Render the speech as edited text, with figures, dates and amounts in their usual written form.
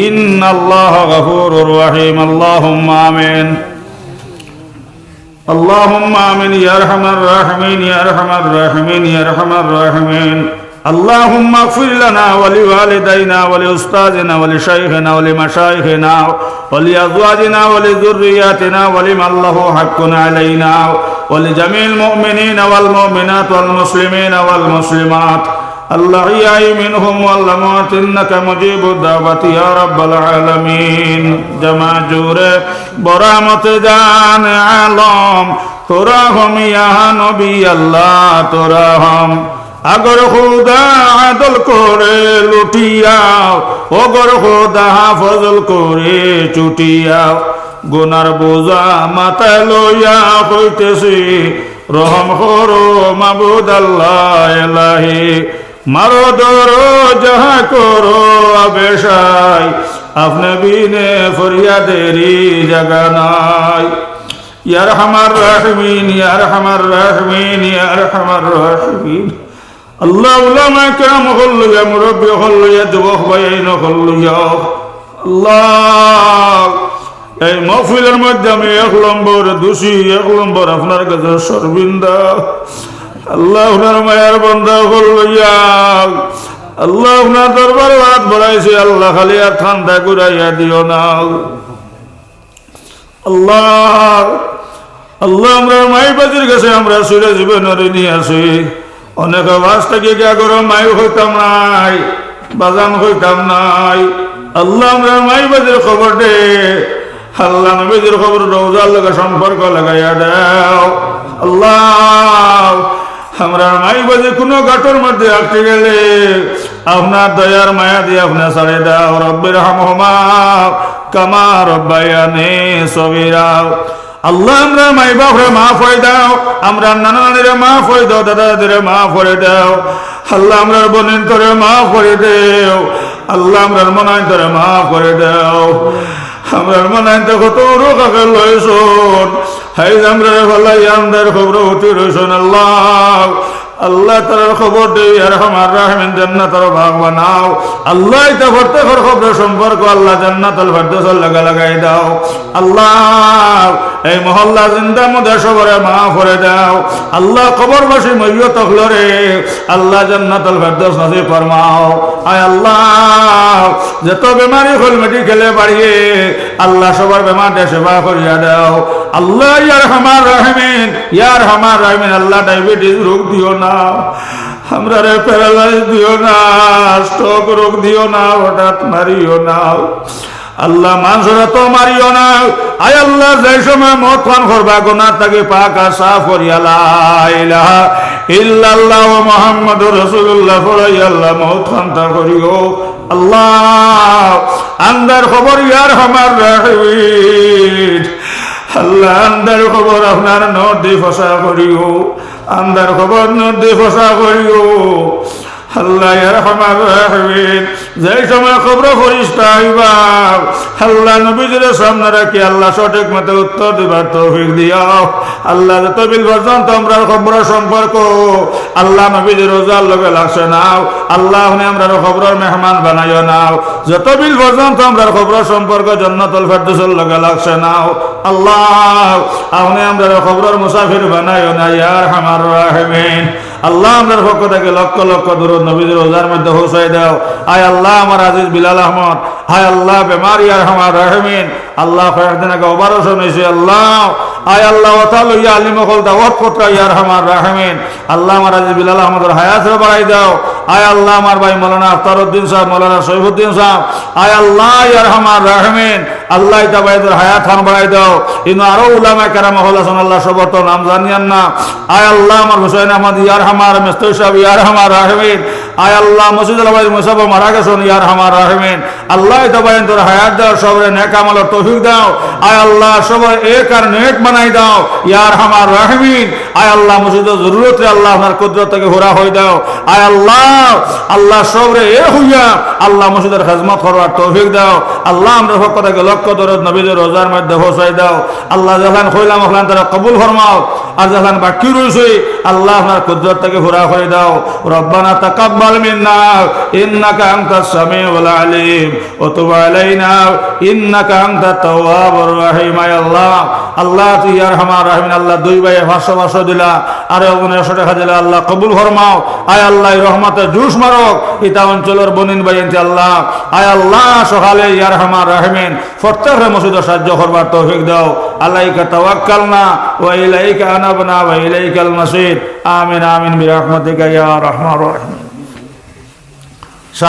ইন্নাল্লাহা গফুরুর রহিম। আল্লাহুম্মা আমিন। اللهم آمين يا أرحم الراحمين يا أرحم الراحمين يا أرحم الراحمين. اللهم اغفر لنا ولوالدينا ولأستاذنا ولشيخنا ولمشايخنا ولأزواجنا ولذرياتنا ولمن له حق علينا ولجميع المؤمنين والمؤمنات والمسلمين والمسلمات الأحياء منهم والأموات إنك مجيب الدعوة يا رب العالمين. जमा जुरे बरामत जान आलम तोरा हम यहाँ नबी अल्लाह तोरा हम अगर खुदा आदल करे लुटियाओ अगर खुदा फजल करे चुटियाओ गुनार बोझा माথায় লইয়া হইতেছি রহম করো মাবুদ আল্লাহ ইলাহি মারো দরো যাহা করো আবেশাই আপনি বিনে ফরিয়াদেরি জাগা নাই। ইয়া আরহামার রাহিমিন ইয়া আরহামার রাহিমিন ইয়া আরহামার রাহিমিন। আল্লাহ উলামা کرام হল ইয়া মুরব্বি হল ইয়া যুবক ভাইন হল ইয়া আল্লাহ এই মাহফিলের মধ্যে আমি এক নম্বর দোষী এক নম্বর আপনার কাছে শর্মিন্দা। আল্লাহ আপনার মায়ের বান্দা হল ইয়া আল্লাহ আপনার দরবারে হাত বাড়াইছে আল্লাহ খালি আর ঠান্ডা করাইয়া দিও না আল্লাহ। আল্লাহ আমরা মাই বাজির কাছে আমরা সুরে জীবনের নিয়ে আসি অনেক আওয়াজ থেকে কে করো মাই হইতাম নাই বাজান হইতাম নাই। আল্লাহ আমরা মাই বাজির খবর দে আল্লাহ নবীদের খবর রওজার লগে সম্পর্ক লাগাইয়া দাও আল্লাহ। আমরা মাই বাজে কোনো গাটর মধ্যে আটকে গেলে আপনার দয়ার মায়া দিয়ে আপনি ছাড়ে দাও। রব্বির হামহুমা কামা রব্বায়ানি সগীরা। আল্লাহ আমরা মাই বাপরে মাফ করে দাও আমরা নানা নানিরে মাফ করে দাও দাদা দাদিরে মাফ করে দাও আল্লাহ আমরা বোনের তোরে মাফ করে দেও আল্লাহ আমরা মনাই তোরে মাফ করে দাও আমরার মনে কত রোগাকে লইছন হাই আমরা ভালাই আমাদের খবর উঠি রইছন আল্লাহ। আল্লাহ তার খবর দে আর আমার রাহমান জান্নাতের ভাগ বানাও আল্লাহ। এটা প্রত্যেকের খবর সম্পর্ক আল্লাহ জান্নাতুল ফেরদৌস লাগাই দাও আল্লাহ। এই মহল্লা জিন্দা মধ্যে সবরে মাফ করে দাও আল্লাহ। কবরবাসী মইয়ত হলরে আল্লাহ জান্নাতুল ফেরদৌস নসিব ফরমাও আয় আল্লাহ। যত বেমারি হল মেডিকেলে বাড়িয়ে আল্লাহ সবার বেমার সেবা করিয়া দাও আল্লাহ। ইয়া আরহামার রাহিমিন ইয়া আরহামার রাহিমিন। আল্লাহ ডায়াবেটিস রোগ দিও না আমরা রে প্যারালাইজ দিও না স্ট্রোক রোগ দিও না হঠাৎ মারিও না আল্লাহ। মানুষরা তো মারিও না আয় আল্লাহ। যে সময় মদ পান করবা গুনাহ থেকে পাক আর সাফ করিয়া লা ইলাহা ইল্লাল্লাহ মুহাম্মাদুর রাসূলুল্লাহ পড়াই আল্লাহ মদ পান তা করিও আল্লাহ। আন্দার খবর ইয়ার আমার রাহিমিন আল্লাহ। আন্দার খবর আপনার নদী ফসা করিও আন্দার খবর নদী ফসা করিও আল্লাহ। ইয়ার আমার রাহিমিন যে সময় খবর ফরিস্তা আইবা আল্লাহ নবীজির সামনে রাখি আল্লাহ সঠিক মতো উত্তর দিবার তৌফিক দিও আল্লাহ। যতবিল পর্যন্ত আমরা খবর সম্পর্ক আল্লাহ নবীজির রোজার লগে লাগছে নাও আল্লাহ। আপনি আমরা খবরের মেহমান বানাইও নাও যতবিল পর্যন্ত আমরা খবর সম্পর্ক জান্নাতুল ফেরদৌসের লগে লাগছে নাও আল্লাহ। আপনি আমরা খবরের মুসাফির বানাইও না ইয়া আরহামার রাহিমিন আল্লাহ। আমরা পক্ষ থেকে লক্ষ লক্ষ দরুদ নবীজির রোজার মধ্যে পৌঁছাই দাও আয় আল্লাহ। আমার আজিজ বিলাল আহমদ হায় আল্লাহ বেমার ইয়া আরহামার রাহিমিন আল্লাহ। কয়েকদিন আগে অপারেশন হয়েছে আল্লাহ আয় আল্লাহ। ওতাল ইয়া আলিম হল দাওয়াত পত্র ইয়া আরহামার রাহিমিন আল্লাহ। আমার আজিজ বিলাল আহমদের হায়াত বাড়াই দাও আয় আল্লাহ। আমার ভাই মৌলানা আখতারউদ্দিন সাহেব মৌলানা সৈফুদ্দিন সাহেব আয় আল্লাহ ইয়া আরহামার রাহিমিন আল্লাহ। এটা ভাইদের হায়াত খান বাড়াই দাও ইনো আরো উলামা কেরাম হল আছেন আল্লাহ সবর তো নাম জানিয়ান না আয় আল্লাহ। আমার হুসাইন আহমদ ইয়া আরহামার মেস্তর সাহেব ইয়া আরহামার রাহিমিন আয় আল্লাহ। মসজিদুল আবাদ মুসাফ মারা গেছেন ইয়া আরহামার রাহিমিন আল্লাহ। এটা ভাই তোর হায়াত দাও সবরে নেক আমলের তৌফিক দাও আয় আল্লাহ। সবাই এক আর নেক বানাই দাও ইয়া আরহামার রাহিমিন আয় আল্লাহ মসজিদের জরুরতে আল্লাহ আপনার কুদরত থেকে হুরা হয়ে দাও আয় আল্লাহ আল্লাহ সবরে এ হইয়া আল্লাহ মসজিদের খেজমত করবার তৌফিক দাও আল্লাহ আমরা পক্ষ থেকে লক্ষ দরদ নবীদের রোজার মধ্যে পৌঁছাই দাও আল্লাহ যখন হইলাম হলাম তারা কবুল ফরমাও আর যখন বাকি রয়েছে আল্লাহ আপনার কুদরত থেকে হুরা হয়ে দাও রব্বানা তাকাব্বাল মিন্না ইন্নাকা আনতাস সামিউল আলিম ওয়া তুব আলাইনা ইন্নাকা আনতাত তাওয়াবুর রহিম আয় আল্লাহ আল্লাহ তুই ইয়া আরহামার রাহিমিন আল্লাহ দুই ভাই 500 দিলা আর 150 টাকা দিলা আল্লাহ কবুল ফরমাও আয় আল্লাহ রহমতের জুস মারক ইতা অঞ্চলের বনিন ভাই আল্লাহ আয় আল্লাহ সকালে ইয়া আরহামার রাহিমিন প্রত্যেক মসজিদে সাহায্য করবার তৌফিক দাও আলাইকা তাওয়াক্কালনা ওয়া ইলাইকা আনাবনা ওয়া ইলাইকাল মাসির আমিন আমিন বিরহমাতিকা ইয়া আরহামার রাহিম